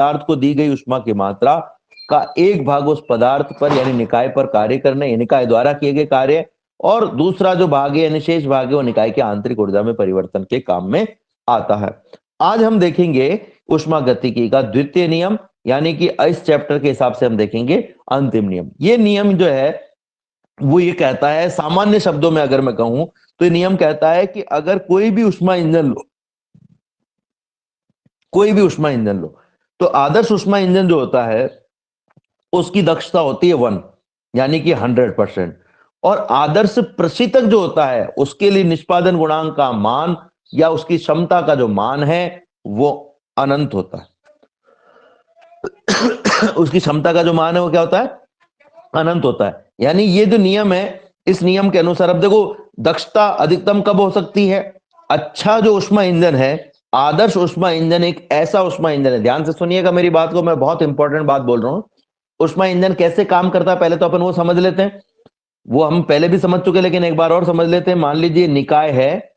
पदार्थ को दी गई ऊष्मा की मात्रा का एक भाग उस पदार्थ पर यानी निकाय पर कार्य करने, निकाय द्वारा किए गए कार्य, और दूसरा जो भाग है यानी शेष भाग है वो निकाय की आंतरिक ऊर्जा में परिवर्तन के काम में आता है। आज हम देखेंगे ऊष्मागतिकी का द्वितीय नियम, यानी कि इस चैप्टर के हिसाब से हम देखेंगे अंतिम नियम। ये नियम जो है वो ये कहता है, सामान्य शब्दों में अगर मैं कहूं तो ये नियम कहता है कि अगर कोई भी ऊष्मा इंजन लो, कोई भी ऊष्मा इंजन लो, तो आदर्श ऊष्मा इंजन जो होता है उसकी दक्षता होती है 1 यानी कि 100%, और आदर्श प्रशीतक जो होता है उसके लिए निष्पादन गुणांक का मान या उसकी क्षमता का जो मान है वो अनंत होता है। उसकी क्षमता का जो मान है वो क्या होता है? अनंत होता है। यानी ये जो नियम है, इस नियम के अनुसार अब देखो दक्षता अधिकतम कब हो सकती है? अच्छा जो ऊष्मा इंजन है, आदर्श ऊष्मा इंजन एक ऐसा ऊष्मा इंजन है, ध्यान से सुनिएगा मेरी बात को, मैं बहुत इंपॉर्टेंट बात बोल रहा हूं। ऊष्मा इंजन कैसे काम करता है पहले तो अपन वो समझ लेते हैं, वो हम पहले भी समझ चुके लेकिन एक बार और समझ लेते हैं। मान लीजिए निकाय है,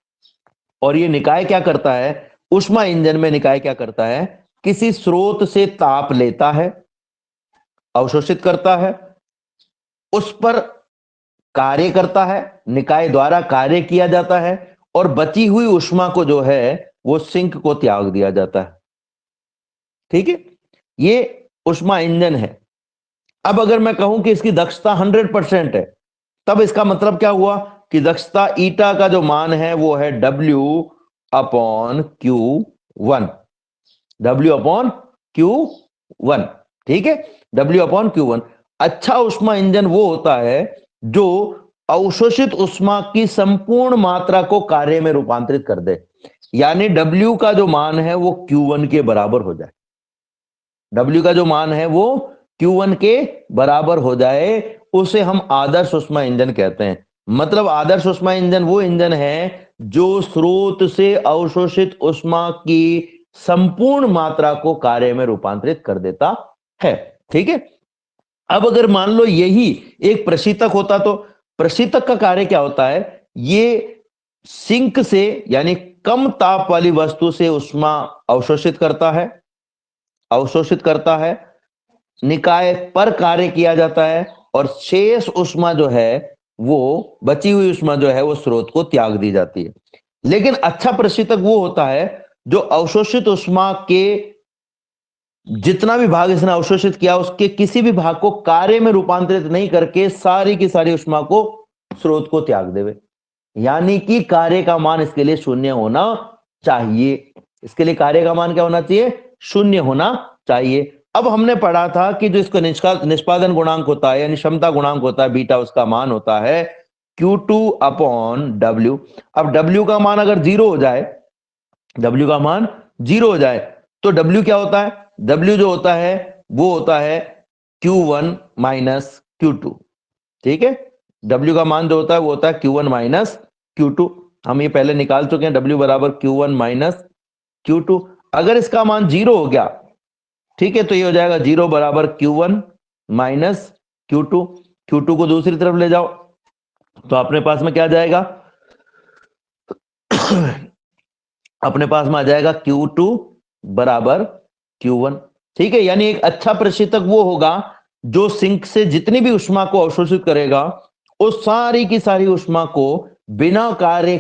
और ये निकाय क्या करता है? ऊष्मा इंजन में निकाय क्या करता है? किसी स्रोत से ताप लेता है, अवशोषित करता है, उस पर कार्य करता है, निकाय द्वारा कार्य किया जाता है, और बची हुई ऊष्मा को जो है वो सिंक को त्याग दिया जाता है। ठीक है, ये ऊष्मा इंजन है। अब अगर मैं कहूं कि इसकी दक्षता 100% है, तब इसका मतलब क्या हुआ कि दक्षता ईटा का जो मान है वो है W/Q1, W/Q1। ठीक है, W/Q1। अच्छा ऊष्मा इंजन वो होता है जो अवशोषित ऊष्मा की संपूर्ण मात्रा को कार्य में रूपांतरित कर दे, यानी W का जो मान है वो Q1 के बराबर हो जाए। W का जो मान है वो Q1 के बराबर हो जाए, उसे हम आदर्श ऊष्मा इंजन कहते हैं। मतलब आदर्श ऊष्मा इंजन वो इंजन है जो स्रोत से अवशोषित ऊष्मा की संपूर्ण मात्रा को कार्य में रूपांतरित कर देता है। ठीक है, अब अगर मान लो यही एक प्रशीतक होता तो प्रशीतक का कार्य क्या होता है? ये सिंक से यानी कम ताप वाली वस्तु से ऊष्मा अवशोषित करता है, अवशोषित करता है, निकाय पर कार्य किया जाता है, और शेष ऊष्मा जो है वो बची हुई ऊष्मा जो है वो स्रोत को त्याग दी जाती है। लेकिन अच्छा प्रशीतक वो होता है जो अवशोषित ऊष्मा के जितना भी भाग इसने अवशोषित किया उसके किसी भी भाग को कार्य में रूपांतरित नहीं करके सारी की सारी ऊष्मा को स्रोत को त्याग देवे, यानी कि कार्य का मान इसके लिए शून्य होना चाहिए। इसके लिए कार्य का मान क्या होना चाहिए? शून्य होना चाहिए। अब हमने पढ़ा था कि जो इसका निष्पादन गुणांक होता है यानी क्षमता गुणांक होता है बीटा, उसका मान होता है Q2/W। अब W का मान अगर 0 हो जाए, W का मान 0 हो जाए तो W क्या होता है? W जो होता है वो होता है Q1 माइनस Q2। ठीक है, W का मान जो होता है वो होता है Q1 माइनस Q2। हम ये पहले निकाल चुके हैं, W बराबर Q1 माइनस Q2। अगर इसका मान 0 हो गया, ठीक है, तो ये हो जाएगा 0 बराबर Q1 माइनस Q2। Q2 को दूसरी तरफ ले जाओ तो अपने पास में क्या जाएगा? अपने पास में आ जाएगा Q2 बराबर Q1। ठीक है, यानी एक अच्छा प्रशीतक वो होगा जो सिंक से जितनी भी ऊष्मा को अवशोषित करेगा उस सारी की सारी ऊष्मा को बिना कार्य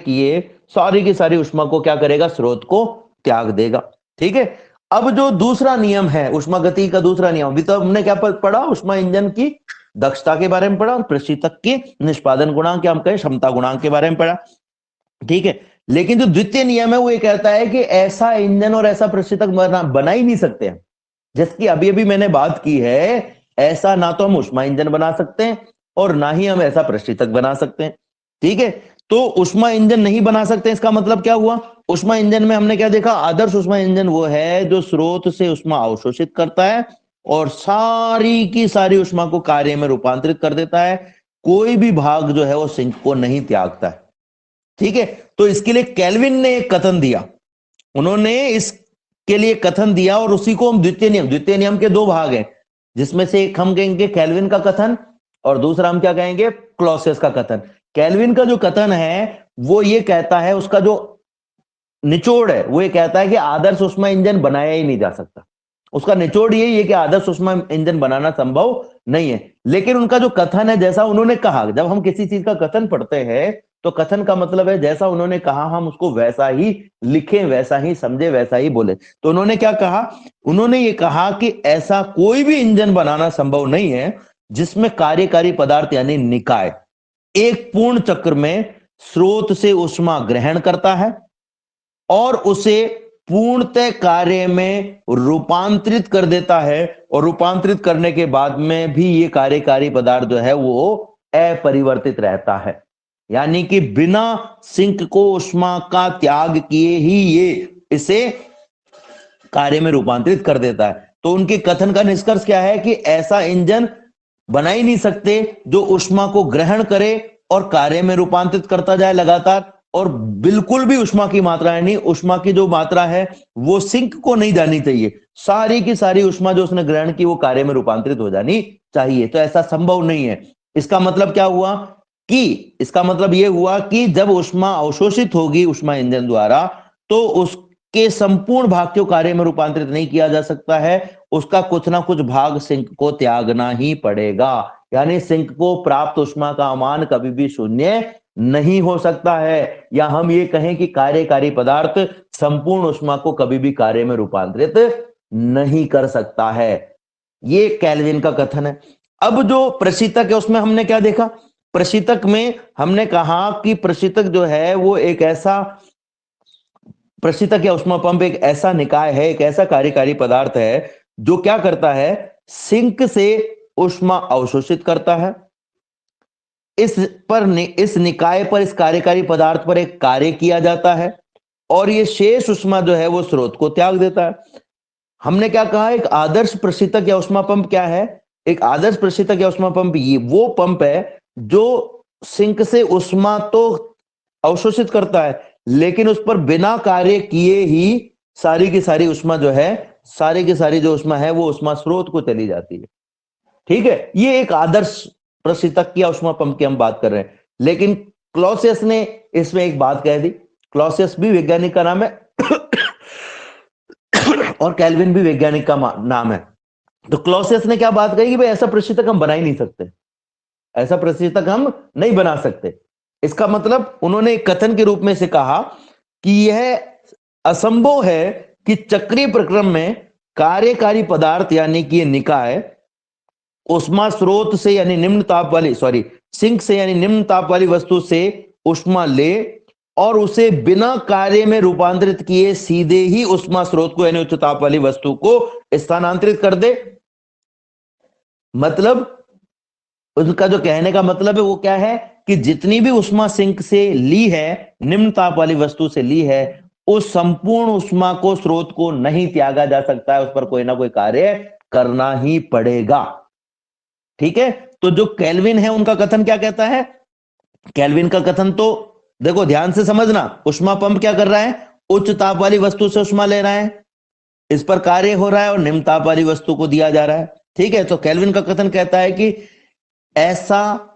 किए सारी की सारी ऊष्मा को क्या करेगा? स्रोत को त्याग देगा। ठीक है, अब जो दूसरा नियम है ऊष्मागतिकी का दूसरा नियम, अभी तो हमने क्या पढ़ा? ऊष्मा इंजन की दक्षता के बारे में पढ़ा और प्रशीतक के निष्पादन गुणांक या हम कहें क्षमता गुणांक के बारे में पढ़ा। ठीक है, लेकिन जो द्वितीय नियम है वो ये कहता है कि ऐसा इंजन और ऐसा प्रशीतक बना ही नहीं सकते हैं, जिसकी अभी अभी मैंने बात की है। ऐसा ना तो हम ऊष्मा इंजन बना सकते हैं और ना ही हम ऐसा प्रशीतक बना सकते हैं। ठीक है, तो ऊष्मा इंजन नहीं बना सकते, इसका मतलब क्या हुआ? ऊष्मा इंजन में हमने क्या देखा? आदर्श ऊष्मा इंजन वो है जो स्रोत से ऊष्मा अवशोषित करता है और सारी की सारी ऊष्मा को कार्य में रूपांतरित कर देता है, कोई भी भाग जो है वो सिंक को नहीं त्यागता है। ठीक है, तो इसके लिए केल्विन ने एक कथन दिया, उन्होंने इसके लिए कथन दिया और उसी को हम द्वितीय नियम के दो भाग हैं, जिसमें से एक हम कहेंगे केल्विन का कथन और दूसरा हम क्या कहेंगे? क्लॉसियस का कथन। केल्विन का जो कथन है वो ये कहता है, उसका जो निचोड़ है वो ये कहता है कि आदर्श ऊष्मा इंजन बनाया ही नहीं जा सकता। उसका निचोड़ यही है कि आदर्श ऊष्मा इंजन बनाना संभव नहीं है। लेकिन उनका जो कथन है, जैसा उन्होंने कहा, जब हम किसी चीज का कथन पढ़ते हैं तो कथन का मतलब है जैसा उन्होंने कहा हम उसको वैसा ही लिखें, वैसा ही समझे, वैसा ही बोले। तो उन्होंने क्या कहा? उन्होंने ये कहा कि ऐसा कोई भी इंजन बनाना संभव नहीं है जिसमें कार्यकारी पदार्थ यानी निकाय एक पूर्ण चक्र में स्रोत से ऊष्मा ग्रहण करता है और उसे पूर्णतः कार्य में रूपांतरित कर देता है, और रूपांतरित करने के बाद में भी ये कार्यकारी पदार्थ जो है वो अपरिवर्तित रहता है। यानी कि बिना सिंक को ऊष्मा का त्याग किए ही ये इसे कार्य में रूपांतरित कर देता है। तो उनके कथन का निष्कर्ष क्या है कि ऐसा इंजन बना ही नहीं सकते जो ऊष्मा को ग्रहण करे और कार्य में रूपांतरित करता जाए लगातार, और बिल्कुल भी ऊष्मा की मात्रा यानी ऊष्मा की जो मात्रा है वो सिंक को नहीं जानी चाहिए। सारी की सारी ऊष्मा जो उसने ग्रहण की वो कार्य में रूपांतरित हो जानी चाहिए। तो ऐसा संभव नहीं है। इसका मतलब क्या हुआ कि इसका मतलब यह हुआ कि जब ऊष्मा अवशोषित होगी ऊष्मा इंजन द्वारा तो उसके संपूर्ण भाग को कार्य में रूपांतरित नहीं किया जा सकता है, उसका कुछ ना कुछ भाग सिंक को त्यागना ही पड़ेगा। यानी सिंक को प्राप्त ऊष्मा का मान कभी भी शून्य नहीं हो सकता है, या हम ये कहें कि कार्यकारी पदार्थ संपूर्ण ऊष्मा को कभी भी कार्य में रूपांतरित नहीं कर सकता है। ये केल्विन का कथन है। अब जो प्रशीतक है उसमें हमने क्या देखा? प्रशीतक में हमने कहा कि प्रशीतक जो है वो एक ऐसा प्रशीतक या ऊष्मा पंप एक ऐसा निकाय है, एक ऐसा कार्यकारी पदार्थ है जो क्या करता है, सिंक से ऊष्मा अवशोषित करता है। इस निकाय पर, इस कार्यकारी पदार्थ पर एक कार्य किया जाता है और ये शेष ऊष्मा जो है वो स्रोत को त्याग देता है। हमने क्या कहा? एक आदर्श प्रशीतक या ऊष्मा पंप क्या है? एक आदर्श प्रशीतक या ऊष्मा पंप ये वो पंप है जो सिंक से ऊष्मा तो अवशोषित करता है लेकिन उस पर बिना कार्य किए ही सारी की सारी ऊष्मा जो है, सारी की सारी जो ऊष्मा है वो ऊष्मा स्रोत को चली जाती है। ठीक है, ये एक आदर्श प्रशीतक या ऊष्मा पंप की हम बात कर रहे हैं। लेकिन क्लॉसियस ने इसमें एक बात कह दी। क्लॉसियस भी वैज्ञानिक का नाम है और केल्विन भी वैज्ञानिक का नाम है। तो क्लॉसियस ने क्या बात कही कि भाई ऐसा प्रशीतक हम बना ही नहीं सकते, ऐसा प्रशीतक हम नहीं बना सकते। इसका मतलब उन्होंने एक कथन के रूप में से कहा कि यह असंभव है कि चक्रीय प्रक्रम में कार्यकारी पदार्थ यानी कि निकाय ऊष्मा स्रोत से यानी निम्न ताप वाली सिंक से यानी निम्न ताप वाली वस्तु से ऊष्मा ले और उसे बिना कार्य में रूपांतरित किए सीधे ही ऊष्मा स्रोत को यानी उच्च ताप वाली वस्तु को स्थानांतरित कर दे। मतलब उसका जो कहने का मतलब है वो क्या है कि जितनी भी ऊष्मा सिंक से ली है, निम्न ताप वाली वस्तु से ली है, उस संपूर्ण ऊष्मा को स्रोत को नहीं त्यागा जा सकता है, उस पर कोई ना कोई कार्य करना ही पड़ेगा। ठीक है, तो जो केल्विन है उनका कथन क्या कहता है? केल्विन का कथन तो देखो ध्यान से समझना, ऊष्मा पंप क्या कर रहा है? उच्च ताप वाली वस्तु से ऊष्मा ले रहा है, इस पर कार्य हो रहा है और निम्न ताप वाली वस्तु को दिया जा रहा है। ठीक है, तो केल्विन का कथन कहता है कि ऐसा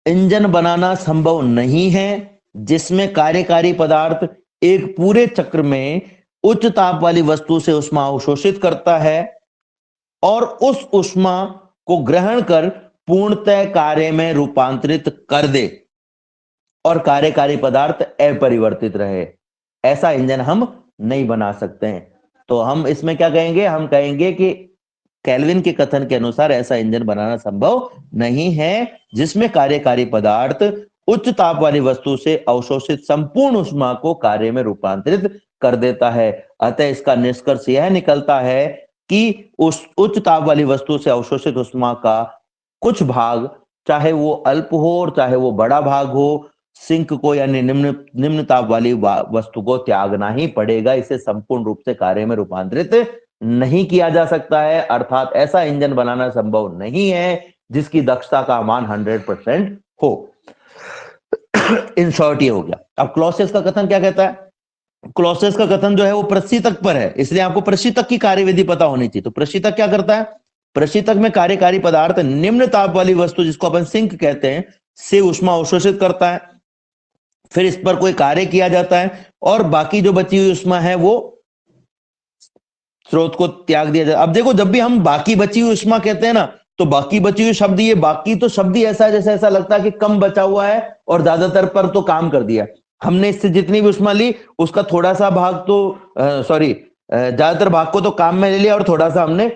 इंजन बनाना संभव नहीं है जिसमें कार्यकारी पदार्थ एक पूरे चक्र में उच्च ताप वाली वस्तु से ऊष्मा अवशोषित करता है और उस ऊष्मा को ग्रहण कर पूर्णतः कार्य में रूपांतरित कर दे और कार्यकारी पदार्थ अपरिवर्तित रहे। ऐसा इंजन हम नहीं बना सकते हैं। तो हम इसमें क्या कहेंगे? हम कहेंगे कि केल्विन के कथन के अनुसार ऐसा इंजन बनाना संभव नहीं है जिसमें कार्यकारी पदार्थ उच्च ताप वाली वस्तु से अवशोषित संपूर्ण ऊष्मा को कार्य में रूपांतरित कर देता है। अतः इसका निष्कर्ष यह निकलता है कि उस उच्च ताप वाली वस्तु से अवशोषित ऊष्मा का कुछ भाग, चाहे वो अल्प हो और चाहे वो बड़ा भाग हो, सिंक को यानी निम्न ताप वाली वस्तु को त्यागना ही पड़ेगा। इसे संपूर्ण रूप से कार्य में रूपांतरित नहीं किया जा सकता है। अर्थात ऐसा इंजन बनाना संभव नहीं है जिसकी दक्षता का मान 100% हो। इन शॉर्ट ये हो गया। अब क्लॉसियस का कथन क्या कहता है? क्लॉसियस का कथन जो है वो प्रशीतक पर है, इसलिए आपको प्रशीतक की कार्यविधि पता होनी चाहिए। तो प्रशीतक क्या करता है? प्रशीतक में कार्यकारी पदार्थ निम्न ताप वाली वस्तु जिसको अपन सिंक कहते हैं से ऊष्मा अवशोषित करता है फिर इस पर कोई कार्य किया जाता है और बाकी जो बची हुई उष्मा है वो स्रोत को त्याग दिया जाता है। अब देखो, जब भी हम बाकी बची हुई उष्मा कहते हैं ना, तो बाकी बची हुई शब्द, ये बाकी तो शब्द ही ऐसा है जैसे ऐसा लगता है कि कम बचा हुआ है और ज्यादातर पर तो काम कर दिया। हमने इससे जितनी भी उष्मा ली उसका थोड़ा सा भाग तो ज्यादातर भाग को तो काम में ले लिया और थोड़ा सा हमने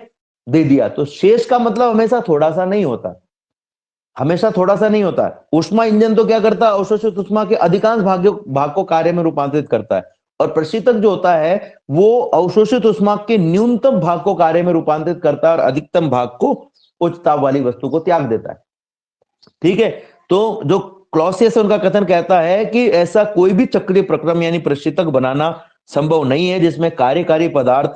दे दिया। तो शेष का मतलब हमेशा थोड़ा सा नहीं होता, हमेशा थोड़ा सा नहीं होता। उष्मा इंजन तो क्या करता है, अवशोषित उष्मा के अधिकांश भाग को कार्य में रूपांतरित करता है, और प्रशीतक जो होता है वो अवशोषित उष्मा के न्यूनतम भाग को कार्य में रूपांतरित करता है और अधिकतम भाग को उच्च ताप वाली वस्तु को त्याग देता है। ठीक है, तो जो क्लॉसियस उनका कथन कहता है कि ऐसा कोई भी चक्रीय प्रक्रम यानी प्रशीतक बनाना संभव नहीं है जिसमें कार्यकारी पदार्थ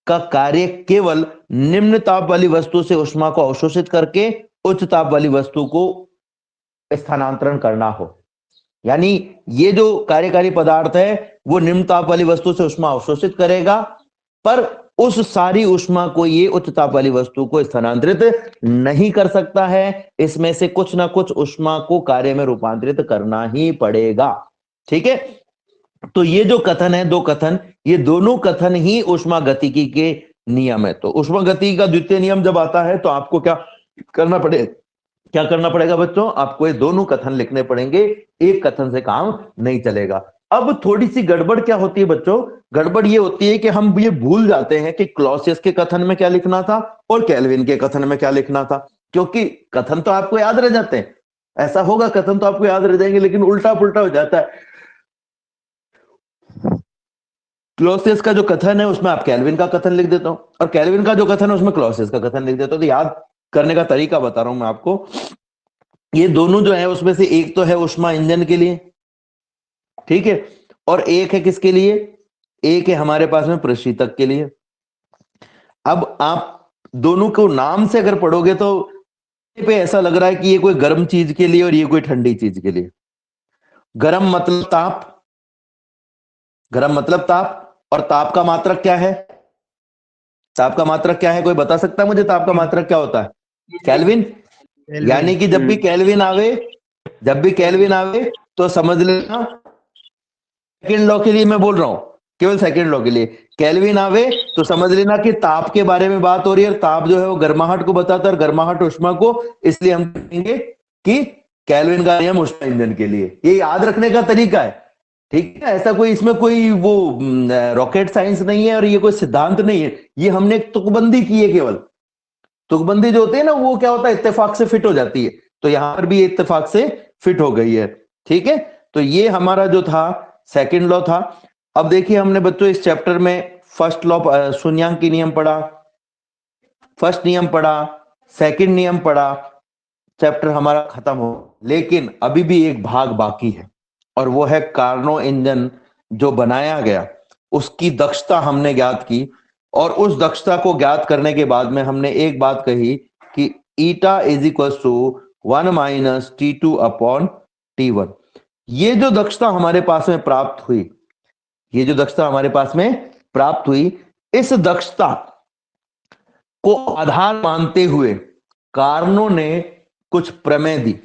का कार्य केवल निम्न ताप वाली वस्तु से उष्मा को अवशोषित करके उच्च ताप वाली वस्तु को स्थानांतरण करना हो। यानी ये जो कार्यकारी पदार्थ है वो निम्न ताप वाली वस्तु से उष्मा अवशोषित करेगा, पर उस सारी उष्मा को ये उच्च ताप वाली वस्तु को स्थानांतरित नहीं कर सकता है। इसमें से कुछ ना कुछ उष्मा को कार्य में रूपांतरित करना ही पड़ेगा। ठीक है, तो ये जो कथन है, दो कथन, ये दोनों कथन ही उष्मा गतिकी के नियम है। तो उष्मा गतिकी का द्वितीय नियम जब आता है तो आपको क्या करना पड़ेगा बच्चों, आपको ये दोनों कथन लिखने पड़ेंगे, एक कथन से काम नहीं चलेगा। अब थोड़ी सी गड़बड़ क्या होती है बच्चों, गड़बड़ ये होती है कि हम ये भूल जाते हैं कि क्लॉसियस के कथन में क्या लिखना था और केल्विन के कथन में क्या लिखना था, क्योंकि कथन तो आपको याद रह जाते हैं। ऐसा होगा, कथन तो आपको याद रह जाएंगे, लेकिन उल्टा पुल्टा हो जाता है। क्लॉसियस का जो कथन है उसमें आप केल्विन का कथन लिख देता हूं, और केल्विन का जो कथन है उसमें क्लॉसियस का कथन लिख देता हूं। तो याद करने का तरीका बता रहा हूं मैं आपको। ये दोनों जो है उसमें से एक तो है उष्मा इंजन के लिए, ठीक है, और एक है किसके लिए, एक है हमारे पास में प्रशीतक के लिए। अब आप दोनों को नाम से अगर पढ़ोगे तो पे ऐसा लग रहा है कि ये कोई गर्म चीज के लिए और ये कोई ठंडी चीज के लिए। गर्म मतलब ताप, गर्म मतलब ताप, और ताप का मात्रक क्या है, ताप का मात्रक क्या है, कोई बता सकता है मुझे ताप का मात्रक क्या होता है? केल्विन। यानी कि जब भी केल्विन आवे, जब भी केल्विन आवे तो समझ लेना, सेकंड लॉ के लिए मैं बोल रहा हूं, केवल सेकंड लॉ के लिए, केल्विन आवे तो समझ लेना कि ताप के बारे में बात हो रही है। ताप जो है वो गर्माहट को बताता है, गर्माहट उष्मा को, इसलिए हम कहेंगे कि केल्विन का नियम उष्मा इंजन के लिए। ये याद रखने का तरीका है, ठीक है। ऐसा कोई इसमें कोई वो रॉकेट साइंस नहीं है और ये कोई सिद्धांत नहीं है, ये हमने एक तुकबंदी की है केवल। तुकबंदी जो होती है ना वो क्या होता है, इत्तेफाक से फिट हो जाती है, तो यहां पर भी इत्तेफाक से फिट हो गई है। ठीक है, तो ये हमारा जो था सेकंड लॉ था। अब देखिए हमने बच्चों इस चैप्टर में फर्स्ट लॉ शून्यांक नियम पढ़ा, फर्स्ट नियम पढ़ा, सेकंड नियम पढ़ा, चैप्टर हमारा खत्म हो। लेकिन अभी भी एक भाग बाकी है और वो है कार्नो इंजन जो बनाया गया उसकी दक्षता हमने ज्ञात की, और उस दक्षता को ज्ञात करने के बाद में हमने एक बात कही कि eta is equal to 1 minus T2 upon T1। ये जो दक्षता हमारे पास में प्राप्त हुई, ये जो दक्षता हमारे पास में प्राप्त हुई, इस दक्षता को आधार मानते हुए कार्नो ने कुछ प्रमेय दी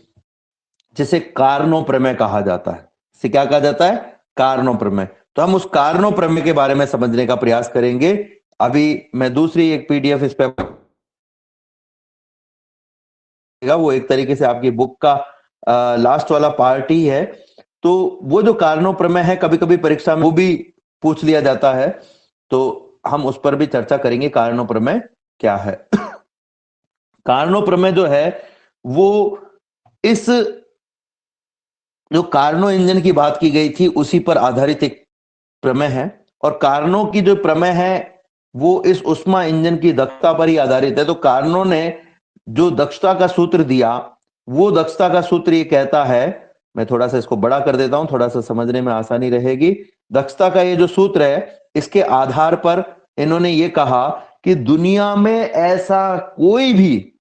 जिसे कार्नो प्रमेय कहा जाता है। इसे क्या कहा जाता है? कार्नो प्रमेय। तो हम उस कार्नो प्रमेय के बारे में समझने का प्रयास करेंगे। अभी मैं दूसरी एक पीडीएफ इस पे, वो एक तरीके से आपकी बुक का लास्ट वाला पार्ट ही है। तो वो जो कार्नो प्रमेय है कभी कभी परीक्षा में वो भी पूछ लिया जाता है, तो हम उस पर भी चर्चा करेंगे कार्नो प्रमेय क्या है। कार्नो प्रमेय जो है वो इस जो कार्नो इंजन की बात की गई थी उसी पर आधारित एक प्रमेय है, और कार्नो की जो प्रमेय है वो इस उष्मा इंजन की दक्षता पर ही आधारित है। तो कार्नो ने जो दक्षता का सूत्र दिया, वो दक्षता का सूत्र ये कहता है, मैं थोड़ा सा इसको बड़ा कर देता हूं, थोड़ा सा समझने में आसानी रहेगी। दक्षता का ये जो सूत्र है, इसके आधार पर इन्होंने ये कहा कि दुनिया में ऐसा कोई भी,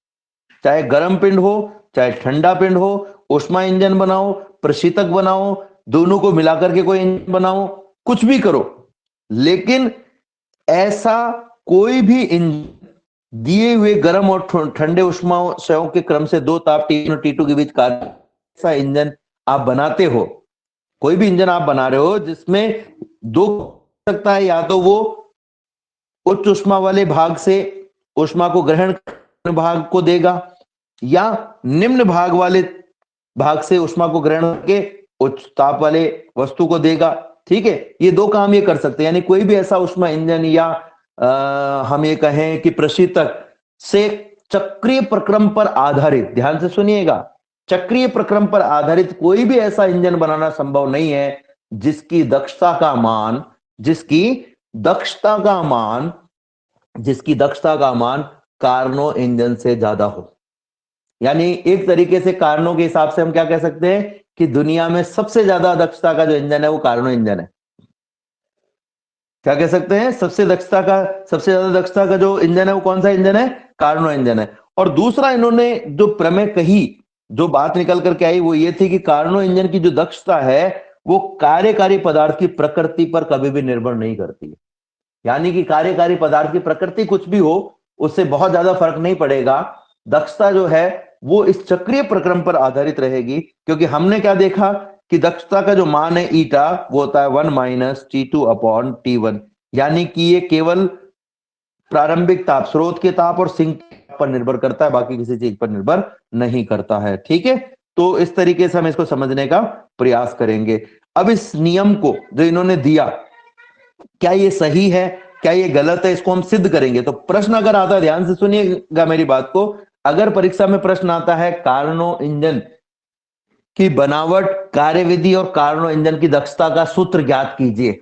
चाहे गर्म पिंड हो चाहे ठंडा पिंड हो, उष्मा इंजन बनाओ, प्रशीतक बनाओ, दोनों को मिलाकर के कोई इंजन बनाओ, कुछ भी करो, लेकिन ऐसा कोई भी इंजन दिए हुए गर्म और ठंडे उष्माशयों के क्रम से दो ताप T1 और T2 के बीच कार्य, ऐसा इंजन आप बनाते हो कोई भी इंजन आप बना रहे हो जिसमें दो सकता है, या तो वो उच्च ऊष्मा वाले भाग से ऊष्मा को ग्रहण करने भाग को देगा, या निम्न भाग वाले भाग से ऊष्मा को ग्रहण करके उच्च ताप वाले वस्तु को देगा। ठीक है, ये दो काम ये कर सकते हैं। यानी कोई भी ऐसा ऊष्मा इंजन या हम ये कहें कि प्रशीतक से चक्रीय प्रक्रम पर आधारित, ध्यान से सुनिएगा, चक्रीय प्रक्रम पर आधारित कोई भी ऐसा इंजन बनाना संभव नहीं है जिसकी दक्षता का मान कार्नो इंजन से ज्यादा हो। यानी एक तरीके से कार्नो के हिसाब से हम क्या कह सकते हैं कि दुनिया में सबसे ज्यादा दक्षता का जो इंजन है वो कार्नो इंजन है। क्या कह सकते हैं, सबसे ज्यादा दक्षता का जो इंजन है वो कौन सा इंजन है, कार्नो इंजन है। और दूसरा इन्होंने जो प्रमेय कही, जो बात निकल करके आई, वो ये थी कि कार्नो इंजन की जो दक्षता है वो कार्यकारी पदार्थ की प्रकृति पर कभी भी निर्भर नहीं करती है। यानी कि कार्यकारी पदार्थ की प्रकृति कुछ भी हो, उससे बहुत ज्यादा फर्क नहीं पड़ेगा, दक्षता जो है वो इस चक्रीय प्रक्रम पर आधारित रहेगी। क्योंकि हमने क्या देखा कि दक्षता का जो मान है ईटा वो होता है 1 माइनस T2 अपॉन T1, यानी कि ये केवल प्रारंभिक ताप, स्रोत के ताप और सिंक पर निर्भर करता है, बाकी किसी चीज पर निर्भर नहीं करता है। ठीक है, तो इस तरीके से हम इसको समझने का प्रयास करेंगे। अब इस नियम को जो इन्होंने दिया, क्या ये सही है, क्या ये गलत है, इसको हम सिद्ध करेंगे। तो प्रश्न अगर आता है, ध्यान से सुनिएगा मेरी बात को, अगर परीक्षा में प्रश्न आता है कार्नो इंजन की बनावट, कार्यविधि और कार्नो इंजन की दक्षता का सूत्र ज्ञात कीजिए,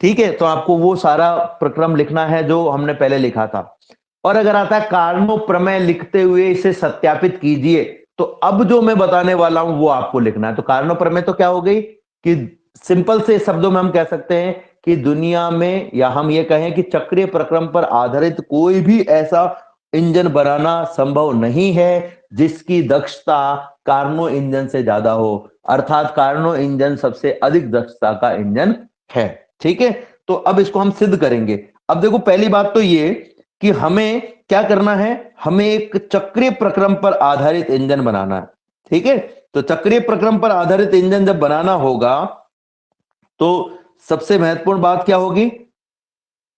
ठीक है, तो आपको वो सारा प्रक्रम लिखना है जो हमने पहले लिखा था। और अगर आता है कार्नो प्रमेय लिखते हुए इसे सत्यापित कीजिए, तो अब जो मैं बताने वाला हूं वो आपको लिखना है। तो कार्नो प्रमेय तो क्या हो गई कि सिंपल से शब्दों में हम कह सकते हैं कि दुनिया में, या हम ये कहें कि चक्रीय प्रक्रम पर आधारित कोई भी ऐसा इंजन बनाना संभव नहीं है जिसकी दक्षता कार्नो इंजन से ज्यादा हो, अर्थात कार्नो इंजन सबसे अधिक दक्षता का इंजन है। ठीक है, तो अब इसको हम सिद्ध करेंगे। अब देखो, पहली बात तो ये कि हमें क्या करना है, हमें एक चक्रीय प्रक्रम पर आधारित इंजन बनाना है। ठीक है, तो चक्रीय प्रक्रम पर आधारित इंजन जब बनाना होगा तो सबसे महत्वपूर्ण बात क्या होगी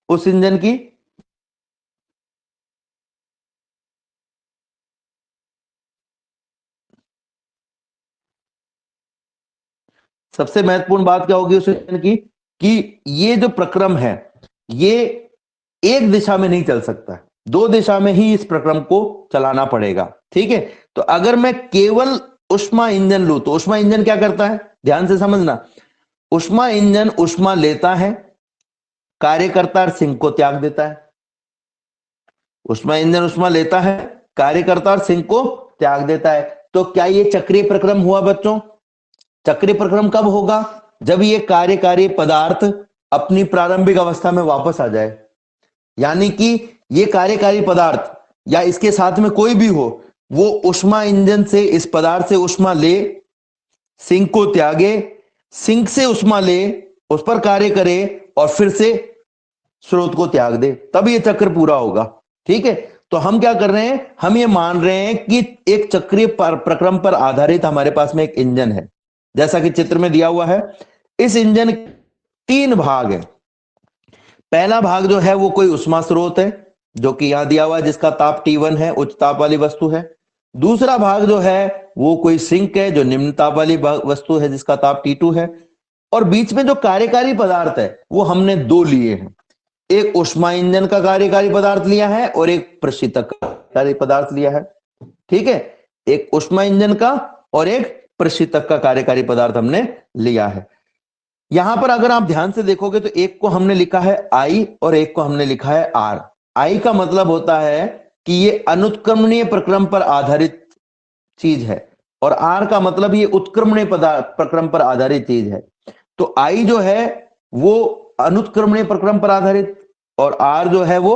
उस इंजन की, सबसे महत्वपूर्ण बात क्या होगी उस इंजन की कि ये जो प्रक्रम है ये एक दिशा में नहीं चल सकता, दो दिशा में ही इस प्रक्रम को चलाना पड़ेगा। ठीक है, तो अगर मैं केवल ऊष्मा इंजन लूं तो ऊष्मा इंजन क्या करता है, ध्यान से समझना, ऊष्मा इंजन ऊष्मा लेता है, कार्य करता है, सिंक को त्याग देता है। ऊष्मा इंजन ऊष्मा लेता है, कार्य करता है और सिंक को त्याग देता है। तो क्या ये चक्रीय प्रक्रम हुआ बच्चों? चक्रीय प्रक्रम कब होगा? जब ये कार्यकारी पदार्थ अपनी प्रारंभिक अवस्था में वापस आ जाए। यानी कि ये कार्यकारी पदार्थ या इसके साथ में कोई भी हो, वो ऊष्मा इंजन से इस पदार्थ से ऊष्मा ले, सिंक को त्यागे, सिंक से ऊष्मा ले, उस पर कार्य करे और फिर से स्रोत को त्याग दे, तब ये चक्र पूरा होगा। ठीक है, तो हम क्या कर रहे हैं, हम ये मान रहे हैं कि एक चक्रीय प्रक्रम पर आधारित हमारे पास में एक इंजन है, जैसा कि चित्र में दिया हुआ है। इस इंजन तीन भाग है। पहला भाग जो है वो कोई उष्मा स्रोत है जो कि यहां दिया हुआ है, जिसका ताप T1 है, उच्च ताप वाली वस्तु है। दूसरा भाग जो है वो कोई सिंक है जो निम्न ताप वाली वस्तु है, जिसका ताप T2 है। और बीच में जो कार्यकारी पदार्थ है वो हमने दो लिए हैं, एक उष्मा इंजन का कार्यकारी पदार्थ लिया है और एक प्रशीतक का कार्यकारी पदार्थ लिया है। ठीक है, एक उष्मा इंजन का और एक प्रशीतक का कार्यकारी पदार्थ हमने लिया है। यहां पर अगर आप ध्यान से देखोगे तो एक को हमने लिखा है I और एक को हमने लिखा है R। I का मतलब होता है कि ये अनुत्क्रमणीय प्रक्रम पर आधारित चीज है, और R का मतलब ये उत्क्रमणीय प्रक्रम पर आधारित चीज है। तो I जो है वो अनुत्क्रमणीय प्रक्रम पर आधारित और R जो है वो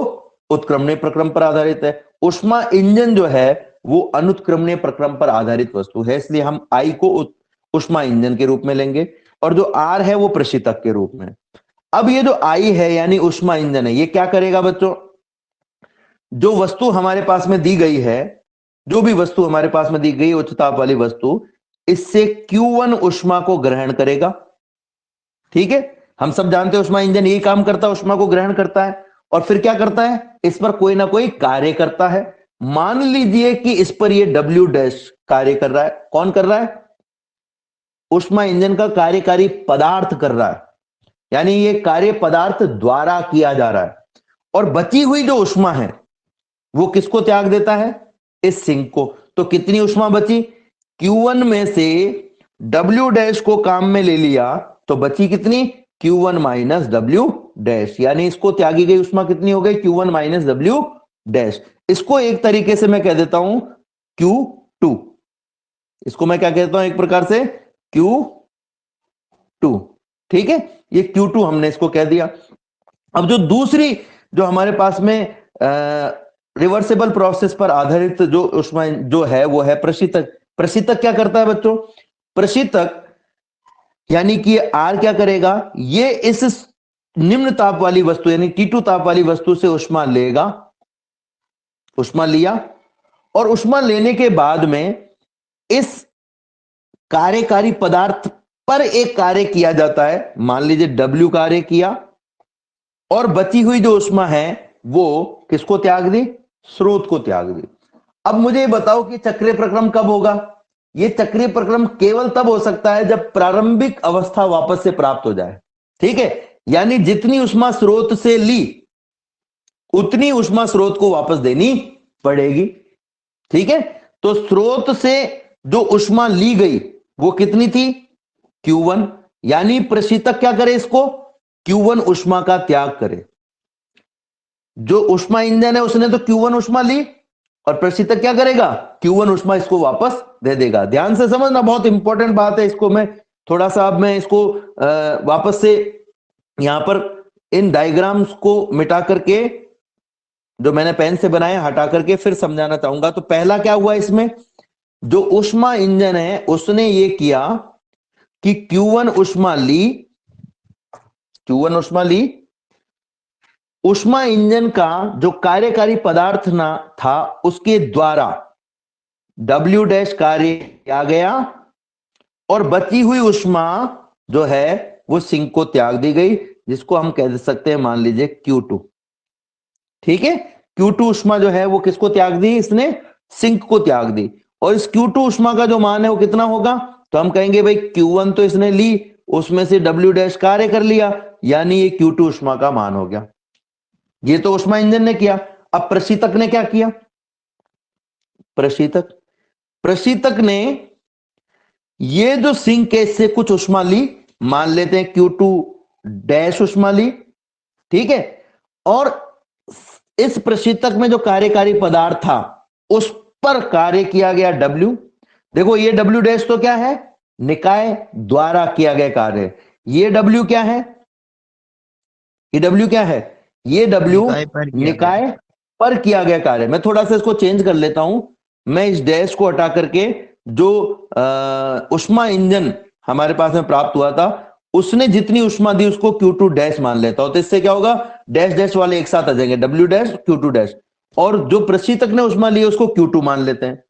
उत्क्रमणीय प्रक्रम पर आधारित है। उष्मा इंजन जो है वो अनुत्क्रमणीय प्रक्रम पर आधारित वस्तु है, इसलिए हम I को उष्मा इंजन के रूप में लेंगे और जो R है वो प्रशीतक के रूप में। अब ये जो I है यानी उष्मा इंजन है, ये क्या करेगा बच्चों, जो वस्तु हमारे पास में दी गई है, जो भी वस्तु हमारे पास में दी गई उच्च ताप वाली वस्तु, इससे Q1 ऊष्मा को ग्रहण करेगा। ठीक है, हम सब जानते हैं ऊष्मा इंजन यही काम करता है, ऊष्मा को ग्रहण करता है और फिर क्या करता है, इस पर कोई ना कोई कार्य करता है। मान लीजिए कि इस पर ये W डैश कार्य कर रहा है। कौन कर रहा है? ऊष्मा इंजन का कार्यकारी पदार्थ कर रहा है, यानी ये कार्य पदार्थ द्वारा किया जा रहा है। और बची हुई जो ऊष्मा है वो किसको त्याग देता है? इस सिंक को। तो कितनी ऊष्मा बची? Q1 में से W डैश को काम में ले लिया तो बची कितनी? Q1 माइनस W डैश, यानी इसको त्यागी गई ऊष्मा कितनी हो गई? Q1 minus W dash. इसको एक तरीके से मैं कह देता हूं Q2। इसको मैं क्या कहता हूं एक प्रकार से? Q2। ठीक है, ये Q2 हमने इसको कह दिया। अब जो दूसरी जो हमारे पास में रिवर्सिबल प्रोसेस पर आधारित जो ऊष्मा जो है वो है प्रशीतक। प्रशीतक क्या करता है बच्चों? प्रशीतक यानी कि आर क्या करेगा, ये इस निम्न ताप वाली वस्तु यानी T2 ताप वाली वस्तु से ऊष्मा लेगा, ऊष्मा लिया और ऊष्मा लेने के बाद में इस कार्यकारी पदार्थ पर एक कार्य किया जाता है। मान लीजिए W कार्य किया और बची हुई जो ऊष्मा है वो किसको त्याग दी? स्रोत को त्याग दी। अब मुझे बताओ कि चक्रीय प्रक्रम कब होगा? ये चक्रीय प्रक्रम केवल तब हो सकता है जब प्रारंभिक अवस्था वापस से प्राप्त हो जाए। ठीक है, यानी जितनी ऊष्मा स्रोत से ली उतनी ऊष्मा स्रोत को वापस देनी पड़ेगी। ठीक है, तो स्रोत से जो ऊष्मा ली गई वो कितनी थी? Q1, यानी प्रशीतक क्या करे? इसको Q1 ऊष्मा का त्याग करे। जो ऊष्मा इंजन है उसने तो Q1 ऊष्मा ली और प्रशीतक क्या करेगा? Q1 ऊष्मा इसको वापस दे देगा। ध्यान से समझना, बहुत इंपॉर्टेंट बात है। इसको मैं थोड़ा सा अब मैं इसको वापस से यहां पर इन डायग्राम्स को मिटा करके जो मैंने पेन से बनाया हटा करके फिर समझाना चाहूंगा। तो पहला क्या हुआ इसमें, जो ऊष्मा इंजन है उसने ये किया कि Q1 ऊष्मा ली, Q1 ऊष्मा ली, ऊष्मा इंजन का जो कार्यकारी पदार्थ ना था उसके द्वारा W डैश कार्य किया गया और बची हुई ऊष्मा जो है वो सिंक को त्याग दी गई, जिसको हम कह सकते हैं मान लीजिए Q2। ठीक है, Q2 ऊष्मा जो है वो किसको त्याग दी? इसने सिंक को त्याग दी। और इस Q2 ऊष्मा का जो मान है वो कितना होगा? तो हम कहेंगे भाई Q1 तो इसने ली, उसमें से W डैश कार्य कर लिया, यानी ये Q2 ऊष्मा का मान हो गया। ये तो ऊष्मा इंजन ने किया। अब प्रशीतक ने क्या किया? प्रशीतक ने ये जो सिंक है इससे कुछ ऊष्मा ली, मान लेते हैं Q2 डैश ऊष्मा ली। ठीक है, और इस प्रशीतक में जो कार्यकारी पदार्थ था उस पर कार्य किया गया W। देखो ये W डैश तो क्या है? निकाय द्वारा किया गया कार्य। ये W क्या है? ये W क्या है? ये W निकाय पर किया गया कार्य। मैं थोड़ा सा इसको चेंज कर लेता हूं। मैं इस डैश को हटा करके जो ऊष्मा इंजन हमारे पास में प्राप्त हुआ था उसने जितनी ऊष्मा दी उसको Q2 डैश मान लेता हूं। तो इससे क्या होगा? डैश डैश वाले एक साथ आ जाएंगे, W डैश Q2 डैश, और जो प्रशीतक ने ऊष्मा ली उसको Q2 मान लेते हैं।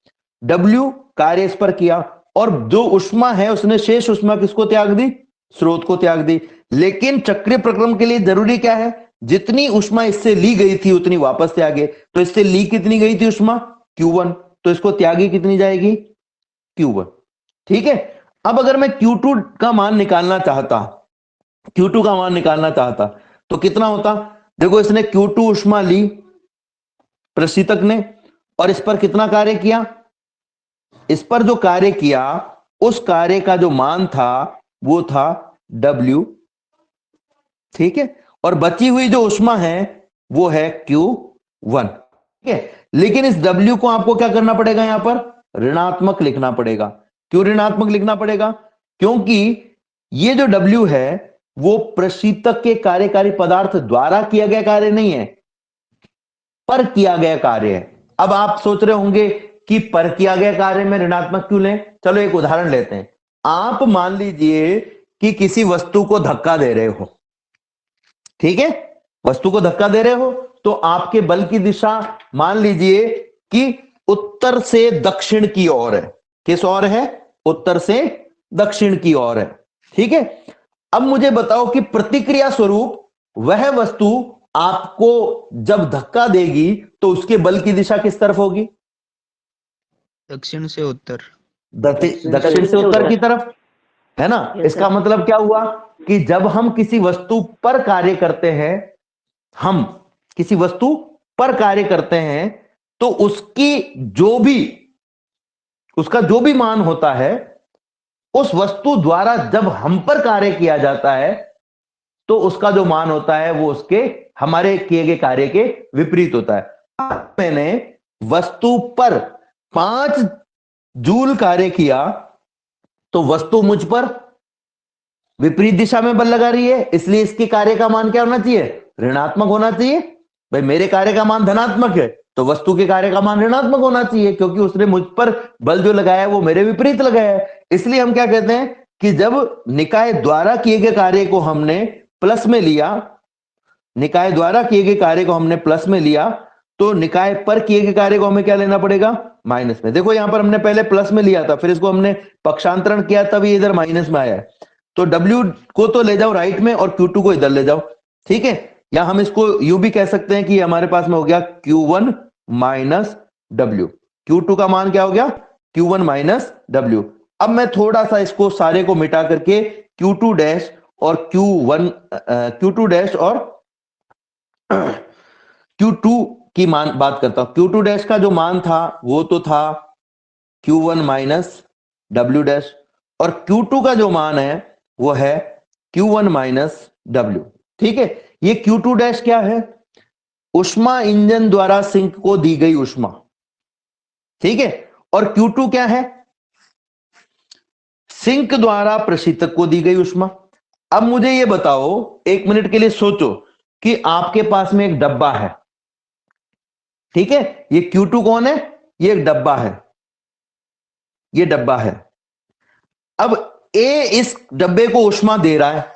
W कार्य इस पर किया और जो ऊष्मा है उसने शेष ऊष्मा किसको त्याग दी? स्रोत को त्याग दी। लेकिन चक्रीय प्रक्रम के लिए जरूरी क्या है? जितनी ऊष्मा इससे ली गई थी उतनी वापस त्यागे। तो इससे ली कितनी गई थी ऊष्मा? Q1, तो इसको त्यागी कितनी जाएगी? Q1। ठीक है, अब अगर मैं Q2 का मान निकालना चाहता, Q2 का मान निकालना चाहता तो कितना होता? देखो इसने Q2 ऊष्मा ली प्रशीतक ने और इस पर कितना कार्य किया? इस पर जो कार्य किया उस कार्य का जो मान था वो था W। ठीक है, और बची हुई जो ऊष्मा है वो है Q1। ठीक है, लेकिन इस W को आपको क्या करना पड़ेगा? यहां पर ऋणात्मक लिखना पड़ेगा। क्यों ऋणात्मक लिखना पड़ेगा? क्योंकि ये जो W है वो प्रशीतक के कार्यकारी पदार्थ द्वारा किया गया कार्य नहीं है, पर किया गया कार्य है। अब आप सोच रहे होंगे कि पर किया गया कार्य में ऋणात्मक क्यों लें? चलो एक उदाहरण लेते हैं। आप मान लीजिए कि किसी वस्तु को धक्का दे रहे हो। ठीक है, वस्तु को धक्का दे रहे हो तो आपके बल की दिशा मान लीजिए कि उत्तर से दक्षिण की ओर है। किस ओर है? उत्तर से दक्षिण की ओर है। ठीक है, अब मुझे बताओ कि प्रतिक्रिया स्वरूप वह वस्तु आपको जब धक्का देगी तो उसके बल की दिशा किस तरफ होगी? दक्षिण से उत्तर। दक्षिण से उत्तर की तरफ, है ना। इसका मतलब क्या हुआ कि जब हम किसी वस्तु पर कार्य करते हैं, हम किसी वस्तु पर कार्य करते हैं, तो उसका जो भी मान होता है, उस वस्तु द्वारा जब हम पर कार्य किया जाता है तो उसका जो मान होता है वो उसके हमारे किए गए कार्य के विपरीत होता है। मैंने वस्तु पर 5 जूल कार्य किया तो वस्तु मुझ पर विपरीत दिशा में बल लगा रही है, इसलिए इसके कार्य का मान क्या होना चाहिए? ऋणात्मक होना चाहिए। भाई मेरे कार्य का मान धनात्मक है तो वस्तु के कार्य का मान ऋणात्मक होना चाहिए, क्योंकि उसने मुझ पर बल जो लगाया है वो मेरे विपरीत लगाया है। इसलिए हम क्या कहते हैं कि जब निकाय द्वारा किए गए कार्य को हमने प्लस में लिया, निकाय द्वारा किए गए कार्य को हमने प्लस में लिया, तो निकाय पर किए गए कार्य को हमें क्या लेना पड़ेगा? माइनस में। देखो यहां पर हमने पहले प्लस में लिया था, फिर इसको हमने पक्षांतरण किया तब ये इधर माइनस में आया है। तो W को तो ले जाओ राइट में और Q2 को इधर ले जाओ। ठीक है, या हम इसको यूं भी कह सकते हैं कि हमारे पास में हो गया Q1 माइनस W। Q2 का मान क्या हो गया? Q1 minus W। अब मैं थोड़ा सा इसको सारे को मिटा करके Q2 डैश और Q2 डैश और Q2 की मान बात करता हूं। Q2 डैश का जो मान था वो तो था Q1 माइनस W डैश, और Q2 का जो मान है वो है Q1 माइनस W। ठीक है, ये Q2 डैश क्या है? ऊष्मा इंजन द्वारा सिंक को दी गई ऊष्मा। ठीक है, और Q2 क्या है? सिंक द्वारा प्रशीतक को दी गई ऊष्मा। अब मुझे ये बताओ, एक मिनट के लिए सोचो कि आपके पास में एक डब्बा है। ठीक है, ये Q2 कौन है? ये एक डब्बा है, ये डब्बा है। अब A इस डब्बे को ऊष्मा दे रहा है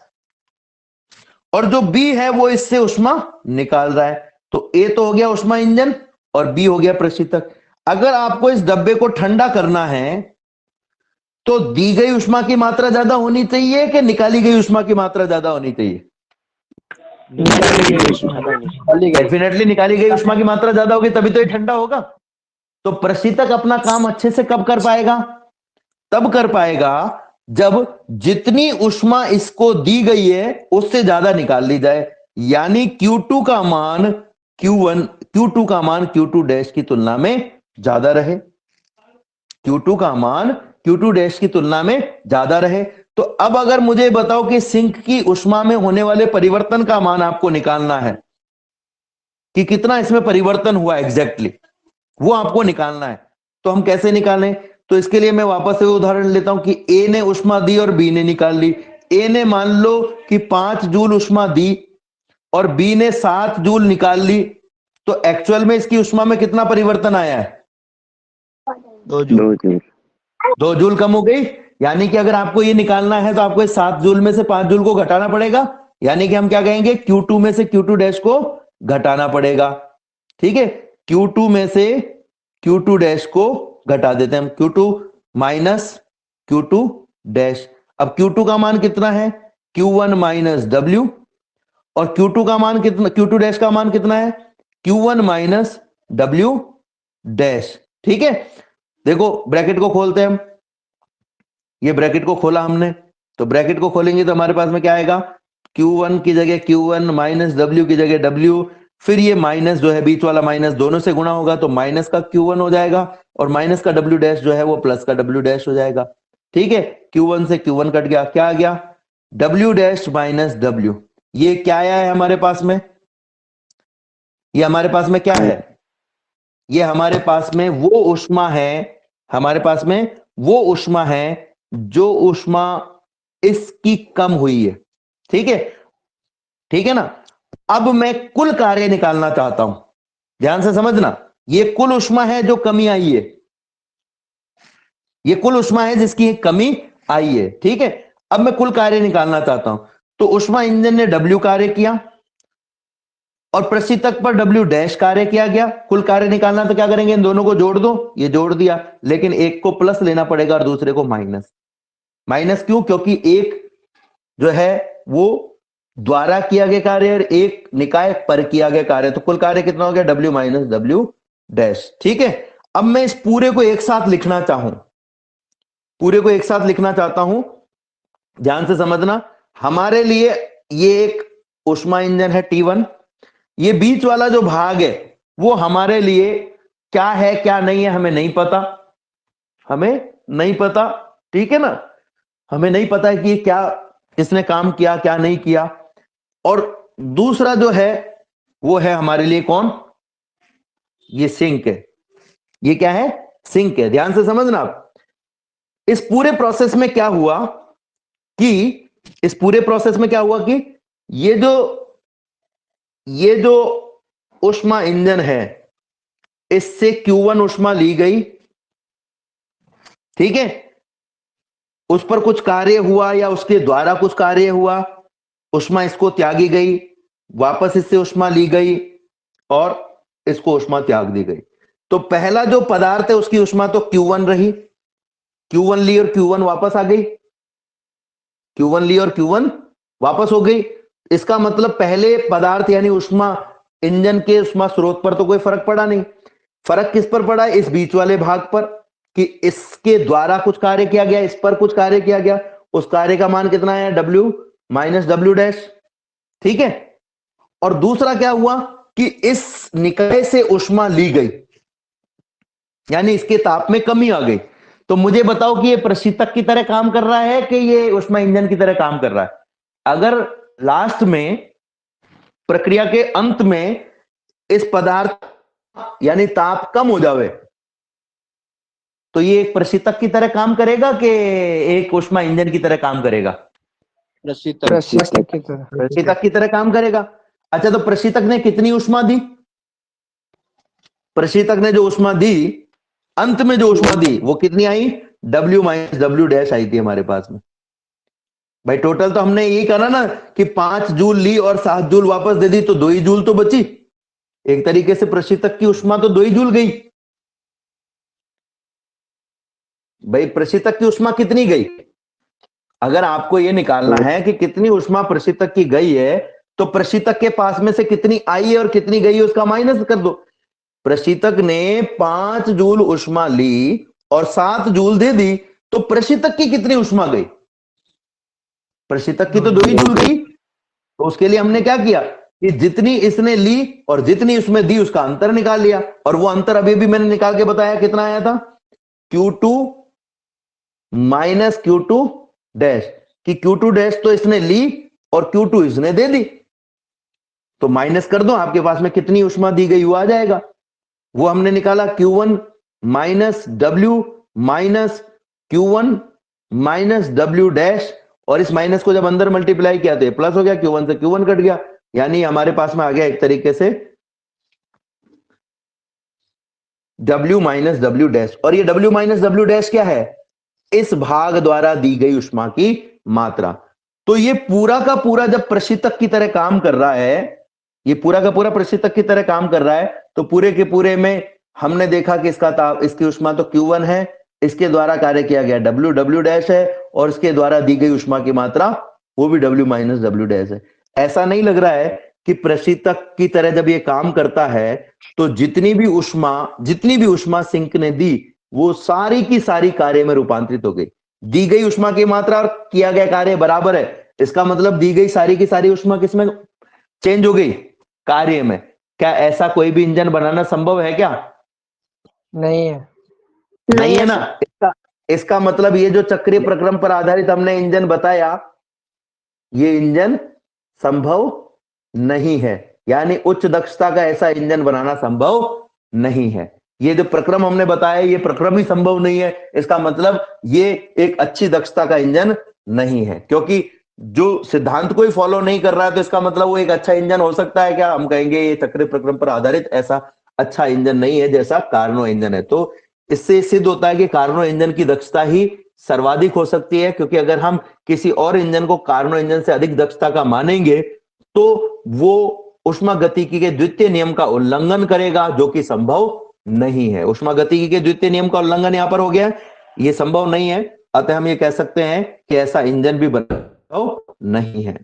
और जो B है वो इससे ऊष्मा निकाल रहा है। तो A तो हो गया ऊष्मा इंजन और B हो गया प्रशीतक। अगर आपको इस डब्बे को ठंडा करना है तो दी गई ऊष्मा की मात्रा ज्यादा होनी चाहिए कि निकाली गई ऊष्मा की मात्रा ज्यादा होनी चाहिए? डेफिनेटली निकाली गई ऊष्मा की मात्रा ज्यादा होगी, तभी तो ये ठंडा होगा। तो प्रशीतक अपना काम अच्छे से कब कर पाएगा? तब कर पाएगा जब जितनी ऊष्मा इसको दी गई है उससे ज्यादा निकाल ली जाए, यानी Q2 का मान Q2 का मान Q2 डैश की तुलना में ज्यादा रहे। Q2 का मान Q2 डैश की तुलना में ज्यादा रहे। तो अब अगर मुझे बताओ कि सिंक की ऊष्मा में होने वाले परिवर्तन का मान आपको निकालना है कि कितना इसमें परिवर्तन हुआ एग्जैक्टली, वो आपको निकालना है। तो हम कैसे निकालें? तो इसके लिए मैं वापस से उदाहरण लेता हूं कि A ने ऊष्मा दी और B ने निकाल ली। A ने मान लो कि 5 जूल ऊष्मा दी और B ने 7 जूल निकाल ली, तो एक्चुअल में इसकी ऊष्मा में कितना परिवर्तन आया है? 2 जूल। 2 जूल कम हो गई। यानी कि अगर आपको ये निकालना है तो आपको इस 7 जूल में से 5 जूल को घटाना पड़ेगा, यानी कि हम क्या कहेंगे? Q2 में से Q2 डैश को घटाना पड़ेगा। ठीक है, Q2 में से Q2 डैश को घटा देते हैं हम, Q2 माइनस Q2 डैश। अब Q2 का मान कितना है? Q1 माइनस W, और Q2 का मान कितना, Q2 डैश का मान कितना है? Q1 minus W dash. ठीक है, देखो ब्रैकेट को खोलते हैं हम। ये ब्रैकेट को खोला हमने, तो ब्रैकेट को खोलेंगे तो हमारे पास में क्या आएगा? Q1 की जगह Q1 माइनस W की जगह W, फिर ये माइनस जो है बीच वाला माइनस दोनों से गुणा होगा तो माइनस का Q1 हो जाएगा और माइनस का W डैश जो है वो प्लस का W डैश हो जाएगा। ठीक है, Q1 से Q1 कट गया, क्या आ गया? W dash minus W। ये क्या आया है हमारे पास में? ये हमारे पास में क्या है? ये हमारे पास में वो ऊष्मा है, हमारे पास में वो ऊष्मा है जो ऊष्मा इसकी कम हुई है। ठीक है, ठीक है ना। अब मैं कुल कार्य निकालना चाहता हूं, ध्यान से समझना। ये कुल ऊष्मा है जो कमी आई है, ये कुल ऊष्मा है जिसकी कमी आई है। ठीक है, अब मैं कुल कार्य निकालना चाहता हूं। तो ऊष्मा इंजन ने W कार्य किया, और प्रशीतक पर W डैश कार्य किया गया। कुल कार्य निकालना तो क्या करेंगे, इन दोनों को जोड़ दो, ये जोड़ दिया, लेकिन एक को प्लस लेना पड़ेगा और दूसरे को माइनस। माइनस क्यों? क्योंकि एक जो है वो द्वारा किया गया कार्य और एक निकाय पर किया गया कार्य, तो कुल कार्य कितना हो गया, W माइनस W डैश। ठीक है, अब मैं इस पूरे को एक साथ लिखना चाहता हूं, ध्यान से समझना। हमारे लिए ये एक ऊष्मा इंजन है T1, ये बीच वाला जो भाग है वो हमारे लिए क्या है क्या नहीं है हमें नहीं पता, ठीक है ना, हमें नहीं पता है कि ये क्या इसने काम किया क्या नहीं किया। और दूसरा जो है वो है हमारे लिए कौन, ये सिंक है। ये क्या है, सिंक है। ध्यान से समझना आप। इस पूरे प्रोसेस में क्या हुआ कि ये जो ऊष्मा इंजन है इससे Q1 ऊष्मा ली गई, ठीक है, उस पर कुछ कार्य हुआ या उसके द्वारा कुछ कार्य हुआ, ऊष्मा इसको त्यागी गई, वापस इससे ऊष्मा ली गई और इसको ऊष्मा त्याग दी गई। तो पहला जो पदार्थ है उसकी ऊष्मा तो Q1 रही, Q1 ली और Q1 वापस आ गई, Q1 ली और Q1 वापस हो गई। इसका मतलब पहले पदार्थ यानी ऊष्मा इंजन के ऊष्मा स्रोत पर तो कोई फर्क पड़ा नहीं। फर्क किस पर पड़ा है, इस बीच वाले भाग पर, कि इसके द्वारा कुछ कार्य किया गया, इस पर कुछ कार्य किया गया, उस कार्य का मान कितना है, W माइनस W डैश। ठीक है, और दूसरा क्या हुआ कि इस निकाय से ऊष्मा ली गई यानी इसके ताप में कमी आ गई। तो मुझे बताओ कि ये प्रशीतक की तरह काम कर रहा है कि ये ऊष्मा इंजन की तरह काम कर रहा है। अगर लास्ट में प्रक्रिया के अंत में इस पदार्थ यानी ताप कम हो जावे तो ये एक प्रशीतक की तरह काम करेगा कि एक ऊष्मा इंजन की तरह काम करेगा, प्रशीतक की तरह। प्रशीतक की तरह काम करेगा। अच्छा, तो प्रशीतक ने कितनी ऊष्मा दी, प्रशीतक ने जो ऊष्मा दी, अंत में जो ऊष्मा दी वो कितनी आई, W minus W dash I थी हमारे पास में। भाई टोटल तो हमने यही करा ना कि 5 जूल ली और 7 जूल वापस दे दी, तो 2 ही जूल तो बची। एक तरीके से प्रशीतक की ऊष्मा तो 2 ही जूल गई। भाई प्रशीतक की ऊष्मा कितनी गई, अगर आपको यह निकालना है कि कितनी ऊष्मा प्रशीतक की गई है तो प्रशीतक के पास में से कितनी आई है और कितनी गई है उसका माइनस कर दो। प्रशीतक ने 5 जूल ऊष्मा ली और 7 जूल दे दी, तो प्रशीतक की कितनी ऊष्मा गई, प्रशीतक की तो 2 ही जूल गई। तो उसके लिए हमने क्या किया कि जितनी इसने ली और जितनी उसमें दी उसका अंतर निकाल लिया, और वो अंतर अभी भी मैंने निकाल के बताया कितना आया था, Q2 माइनस Q2 डैश, कि Q2 डैश तो इसने ली और Q2 इसने दे दी, तो माइनस कर दो, आपके पास में कितनी ऊष्मा दी गई वो आ जाएगा। वो हमने निकाला Q1 minus W minus Q1 minus W dash, और इस माइनस को जब अंदर मल्टीप्लाई किया तो ये प्लस हो गया, Q1 से Q1 कट गया, यानी हमारे पास में आ गया एक तरीके से W माइनस W डैश। और ये W माइनस W डैश क्या है, इस भाग द्वारा दी गई ऊष्मा की मात्रा। तो ये पूरा का पूरा जब प्रशीतक की तरह काम कर रहा है, ये पूरा का पूरा प्रशीतक की तरह काम कर रहा है, तो पूरे के पूरे में हमने देखा कि इसका ताप, इसकी ऊष्मा तो Q1 है, इसके द्वारा कार्य किया गया W डैश है, और इसके द्वारा दी गई ऊष्मा की मात्रा वो भी W माइनस W डैश है। ऐसा नहीं लग रहा है कि प्रशीतक की तरह जब ये काम करता है तो जितनी भी ऊष्मा सिंक ने दी वो सारी की सारी कार्य में रूपांतरित हो गई। दी गई ऊष्मा की मात्रा और किया गया कार्य बराबर है, इसका मतलब दी गई सारी की सारी ऊष्मा किसमें चेंज हो गई, कार्य में। क्या ऐसा कोई भी इंजन बनाना संभव है क्या, नहीं है। नहीं है ना। इसका मतलब ये जो चक्रीय प्रक्रम पर आधारित हमने इंजन बताया, ये इंजन संभव नहीं है, यानी उच्च दक्षता का ऐसा इंजन बनाना संभव नहीं है। ये जो प्रक्रम हमने बताया ये प्रक्रम ही संभव नहीं है, इसका मतलब ये एक अच्छी दक्षता का इंजन नहीं है, क्योंकि जो सिद्धांत को ही फॉलो नहीं कर रहा है तो इसका मतलब वो एक अच्छा इंजन हो सकता है क्या, हम कहेंगे ये चक्रीय प्रक्रम पर आधारित ऐसा अच्छा इंजन नहीं है जैसा कार्नो इंजन है। तो इससे सिद्ध होता है कि कार्नो इंजन की दक्षता ही सर्वाधिक हो सकती है, क्योंकि अगर हम किसी और इंजन को कार्नो इंजन से अधिक दक्षता का मानेंगे तो वो ऊष्मागतिकी के द्वितीय नियम का उल्लंघन करेगा, जो कि संभव नहीं है। ऊष्मागतिकी के द्वितीय नियम का उल्लंघन यहां पर हो गया, ये संभव नहीं है। अतः हम ये कह सकते हैं कि ऐसा इंजन भी संभव नहीं है।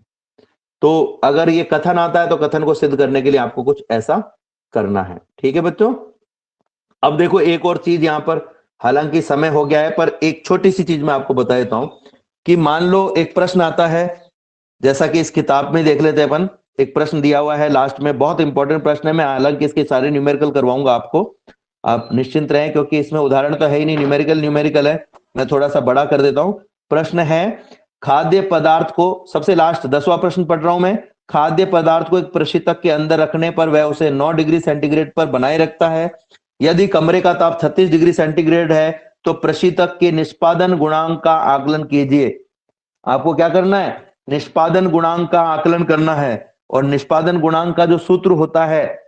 तो अगर ये कथन आता है तो कथन को सिद्ध करने के लिए आपको कुछ ऐसा करना है। ठीक है बच्चों। अब देखो एक और चीज यहां पर, हालांकि समय हो गया है, पर एक छोटी सी चीज मैं आपको बता देता हूं कि मान लो एक प्रश्न आता है, जैसा कि इस किताब में देख लेते हैं अपन। एक प्रश्न दिया हुआ है लास्ट में, बहुत इंपॉर्टेंट प्रश्न है। मैं हालांकि इसके सारे न्यूमेरिकल करवाऊंगा आपको, आप निश्चिंत रहें, क्योंकि इसमें उदाहरण तो है ही नहीं, न्यूमेरिकल है। मैं थोड़ा सा बड़ा कर देता हूं। प्रश्न है, खाद्य पदार्थ को, सबसे लास्ट 10वां प्रश्न पढ़ रहा हूं मैं। खाद्य पदार्थ को एक प्रशीतक के अंदर रखने पर वह उसे 9 डिग्री सेंटीग्रेड पर बनाए रखता है। यदि कमरे का ताप 36 डिग्री सेंटीग्रेड है तो प्रशीतक के निष्पादन गुणांक का आकलन कीजिए। आपको क्या करना है? निष्पादन गुणांक का आकलन करना है। और निष्पादन गुणांक का जो सूत्र होता है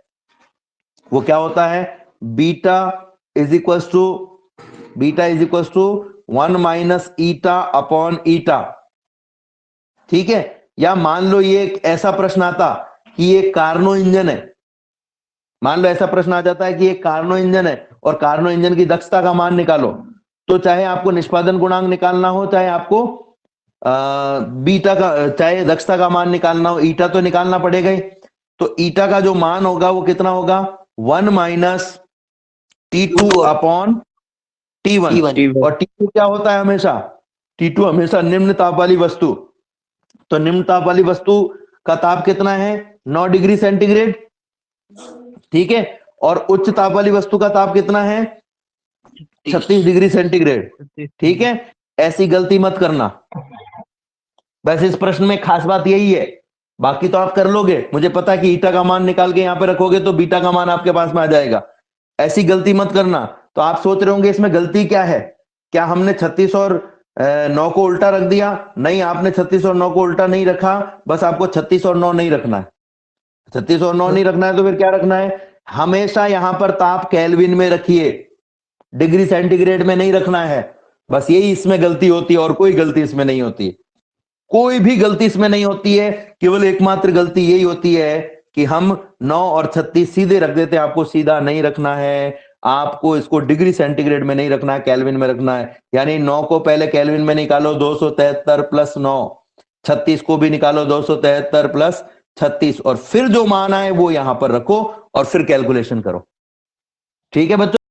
वो क्या होता है? Beta is equal to 1 minus eta upon eta. ठीक है। या मान लो ये एक ऐसा प्रश्न आता कि ये कार्नो इंजन है, मान लो ऐसा प्रश्न आ जाता है कि ये कार्नो इंजन है और कार्नो इंजन की दक्षता का मान निकालो, तो चाहे आपको निष्पादन गुणांक निकालना हो, चाहे आपको बीटा का, चाहे दक्षता का मान निकालना हो, ईटा तो निकालना पड़ेगा ही। तो ईटा का जो मान होगा वो कितना होगा? 1 माइनस T2 अपॉन T1। और T2 क्या होता है? हमेशा T2 हमेशा निम्न ताप वाली वस्तु। तो निम्न ताप वाली वस्तु का ताप कितना है? 9 डिग्री सेंटीग्रेड। ठीक है। और उच्च ताप वाली वस्तु का ताप कितना है? 36 डिग्री सेंटीग्रेड। ठीक है। ऐसी गलती मत करना। बस इस प्रश्न में खास बात यही है, बाकी तो आप कर लोगे। मुझे पता है कि ईटा का मान निकाल के यहां पे रखोगे तो बीटा का मान आपके पास में आ जाएगा। ऐसी गलती मत करना। तो आप सोच रहे होंगे इसमें गलती क्या है? क्या हमने 36 और 9 को उल्टा रख दिया? नहीं, आपने 36 और 9 को उल्टा नहीं रखा, बस आपको 36 और 9 नहीं रखना है। 36 और 9 नहीं रखना है तो फिर क्या रखना है? हमेशा यहां पर ताप केल्विन में रखिए, डिग्री सेंटीग्रेड में नहीं रखना है। बस यही इसमें गलती होती है, और कोई गलती इसमें नहीं होती। कोई भी गलती इसमें नहीं होती है। केवल एकमात्र गलती यही होती है कि हम 9 और 36 सीधे रख देते हैं। आपको सीधा नहीं रखना है, आपको इसको डिग्री सेंटीग्रेड में नहीं रखना है, केल्विन में रखना है। यानी 9 को पहले केल्विन में निकालो, 273 प्लस 9। 36 को भी निकालो, 273 प्लस 36, और फिर जो मान आए वो यहां पर रखो और फिर कैलकुलेशन करो। ठीक है बच्चों।